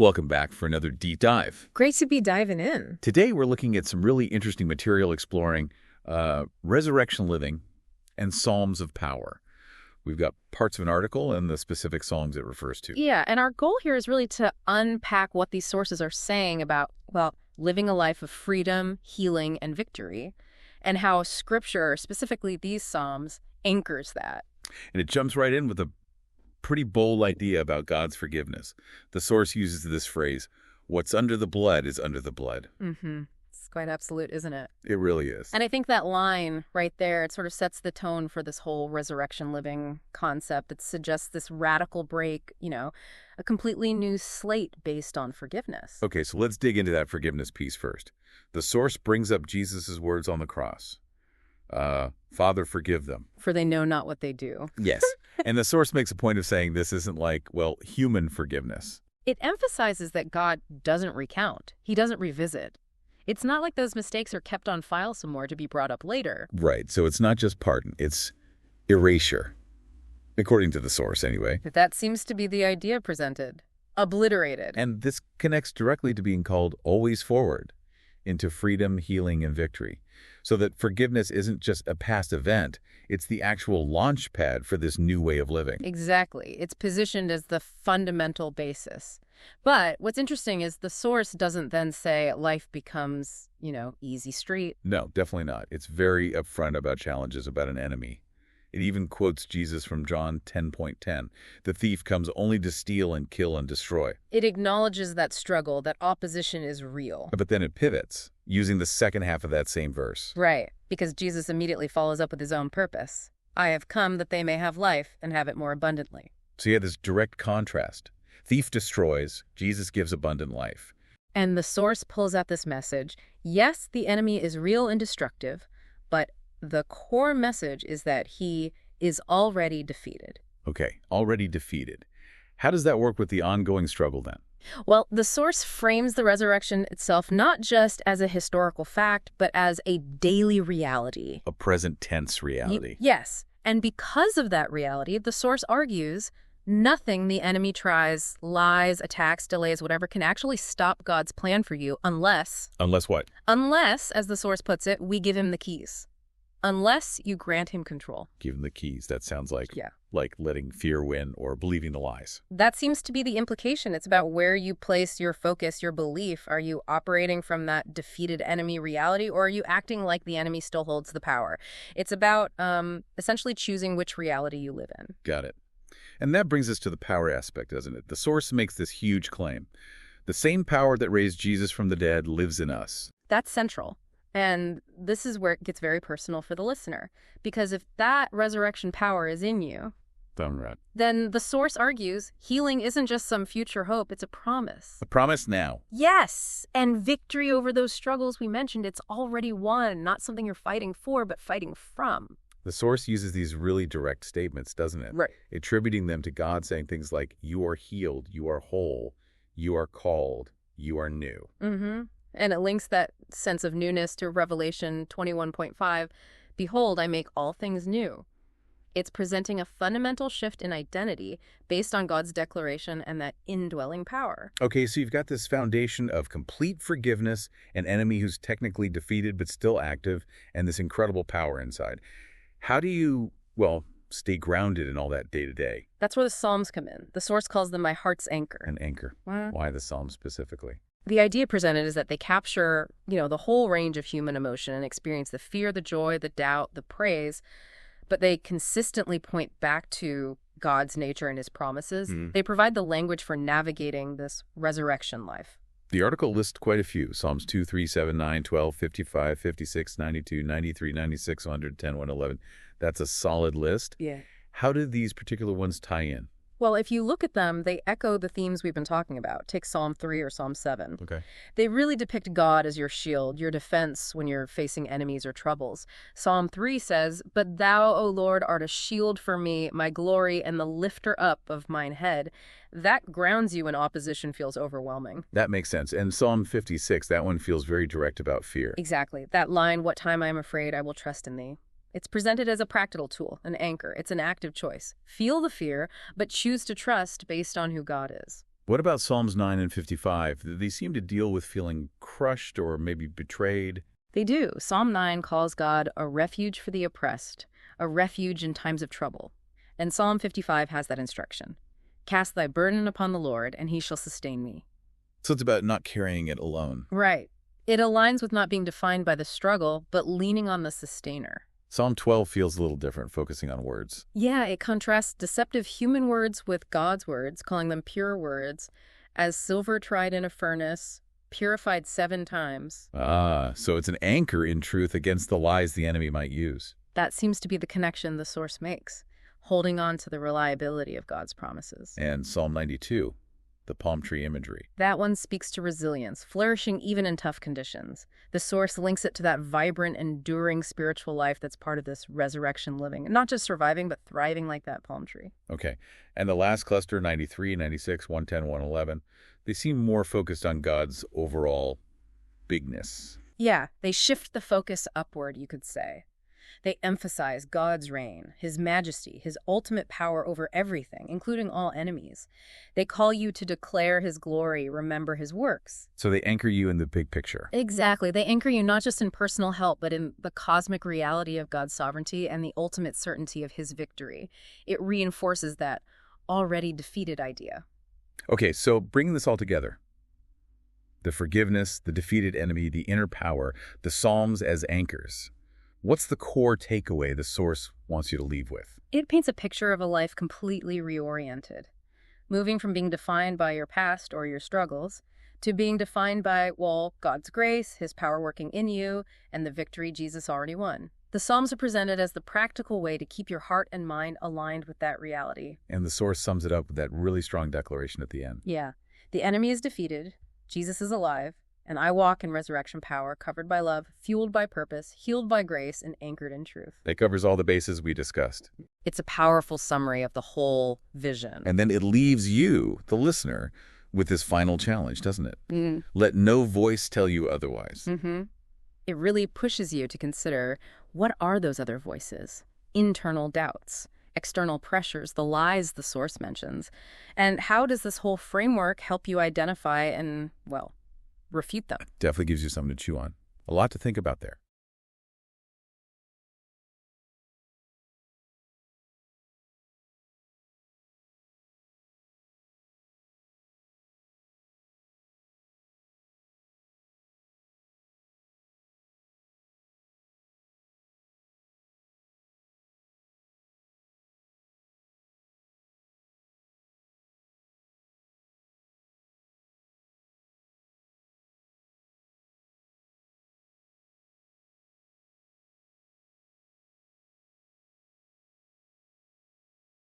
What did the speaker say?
Welcome back for another deep dive. Great to be diving in. Today we're looking at some really interesting material exploring resurrection living and Psalms of power. We've got parts of an article and the specific Psalms it refers to. Yeah, and our goal here is really to unpack what these sources are saying about, well, living a life of freedom, healing, and victory, and how Scripture, specifically these Psalms, anchors that. And it jumps right in with a pretty bold idea about God's forgiveness. The source uses this phrase, what's under the blood is under the blood. Mm-hmm. It's quite absolute, isn't it? It really is. And I think that line right there, it sort of sets the tone for this whole resurrection living concept. It suggests this radical break, a completely new slate based on forgiveness. Okay, so let's dig into that forgiveness piece first. The source brings up Jesus' words on the cross. Father, forgive them. For they know not what they do. Yes. And the source makes a point of saying this isn't like, human forgiveness. It emphasizes that God doesn't recount. He doesn't revisit. It's not like those mistakes are kept on file somewhere to be brought up later. Right. So it's not just pardon. It's erasure. According to the source, anyway. That seems to be the idea presented. Obliterated. And this connects directly to being called always forward into freedom, healing, and victory. So that forgiveness isn't just a past event, it's the actual launch pad for this new way of living. Exactly. It's positioned as the fundamental basis. But what's interesting is the source doesn't then say life becomes, easy street. No, definitely not. It's very upfront about challenges, about an enemy. It even quotes Jesus from John 10:10. The thief comes only to steal and kill and destroy. It acknowledges that struggle, that opposition is real. But then it pivots, using the second half of that same verse. Right, because Jesus immediately follows up with his own purpose. I have come that they may have life and have it more abundantly. So you have this direct contrast. Thief destroys, Jesus gives abundant life. And the source pulls out this message. Yes, the enemy is real and destructive, but the core message is that he is already defeated. Okay, already defeated. How does that work with the ongoing struggle then? Well, the source frames the resurrection itself not just as a historical fact, but as a daily reality. A present tense reality. Yes. And because of that reality, the source argues nothing the enemy tries, lies, attacks, delays, whatever, can actually stop God's plan for you unless... Unless what? Unless, as the source puts it, we give him the keys. Unless you grant him control. Give him the keys. That sounds like, yeah, like letting fear win or believing the lies. That seems to be the implication. It's about where you place your focus, your belief. Are you operating from that defeated enemy reality, or are you acting like the enemy still holds the power? It's about essentially choosing which reality you live in. Got it. And that brings us to the power aspect, doesn't it? The source makes this huge claim. The same power that raised Jesus from the dead lives in us. That's central. And this is where it gets very personal for the listener. Because if that resurrection power is in you, then the source argues healing isn't just some future hope, it's a promise. A promise now. Yes, and victory over those struggles we mentioned, it's already won, not something you're fighting for, but fighting from. The source uses these really direct statements, doesn't it? Right. Attributing them to God, saying things like, you are healed, you are whole, you are called, you are new. Mm-hmm. And it links that sense of newness to Revelation 21:5. Behold, I make all things new. It's presenting a fundamental shift in identity based on God's declaration and that indwelling power. Okay, so you've got this foundation of complete forgiveness, an enemy who's technically defeated but still active, and this incredible power inside. How do you, stay grounded in all that day to day? That's where the Psalms come in. The source calls them my heart's anchor. An anchor. Why the Psalms specifically? The idea presented is that they capture, the whole range of human emotion and experience the fear, the joy, the doubt, the praise, but they consistently point back to God's nature and his promises. They provide the language for navigating this resurrection life. The article lists quite a few. Psalms 2, 3, 7, 9, 12, 55, 56, 92, 93, 96, 110, 111. That's a solid list. Yeah. How do these particular ones tie in? Well, if you look at them, they echo the themes we've been talking about. Take Psalm 3 or Psalm 7. Okay. They really depict God as your shield, your defense when you're facing enemies or troubles. Psalm 3 says, But thou, O Lord, art a shield for me, my glory, and the lifter up of mine head. That grounds you when opposition feels overwhelming. That makes sense. And Psalm 56, that one feels very direct about fear. Exactly. That line, what time I am afraid, I will trust in thee. It's presented as a practical tool, an anchor. It's an active choice. Feel the fear, but choose to trust based on who God is. What about Psalms 9 and 55? They seem to deal with feeling crushed or maybe betrayed. They do. Psalm 9 calls God a refuge for the oppressed, a refuge in times of trouble. And Psalm 55 has that instruction. Cast thy burden upon the Lord, and he shall sustain me. So it's about not carrying it alone. Right. It aligns with not being defined by the struggle, but leaning on the sustainer. Psalm 12 feels a little different, focusing on words. Yeah, it contrasts deceptive human words with God's words, calling them pure words, as silver tried in a furnace, purified 7 times. Ah, so it's an anchor in truth against the lies the enemy might use. That seems to be the connection the source makes, holding on to the reliability of God's promises. And Psalm 92, the palm tree imagery. That one speaks to resilience, flourishing even in tough conditions. The source links it to that vibrant, enduring spiritual life that's part of this resurrection living. Not just surviving, but thriving like that palm tree. Okay. And the last cluster, 93, 96, 110, 111, they seem more focused on God's overall bigness. Yeah, they shift the focus upward, you could say. They emphasize God's reign, his majesty, his ultimate power over everything, including all enemies. They call you to declare his glory, remember his works. So they anchor you in the big picture. Exactly. They anchor you not just in personal help, but in the cosmic reality of God's sovereignty and the ultimate certainty of his victory. It reinforces that already defeated idea. Okay, so bringing this all together, the forgiveness, the defeated enemy, the inner power, the Psalms as anchors. What's the core takeaway the source wants you to leave with? It paints a picture of a life completely reoriented, moving from being defined by your past or your struggles to being defined by, well, God's grace, his power working in you, and the victory Jesus already won. The Psalms are presented as the practical way to keep your heart and mind aligned with that reality. And the source sums it up with that really strong declaration at the end. Yeah. The enemy is defeated, Jesus is alive, and I walk in resurrection power, covered by love, fueled by purpose, healed by grace, and anchored in truth. That covers all the bases we discussed. It's a powerful summary of the whole vision. And then it leaves you, the listener, with this final challenge, doesn't it? Mm. Let no voice tell you otherwise. Mm-hmm. It really pushes you to consider, what are those other voices? Internal doubts, external pressures, the lies the source mentions. And how does this whole framework help you identify and, well, refute them? Definitely gives you something to chew on. A lot to think about there.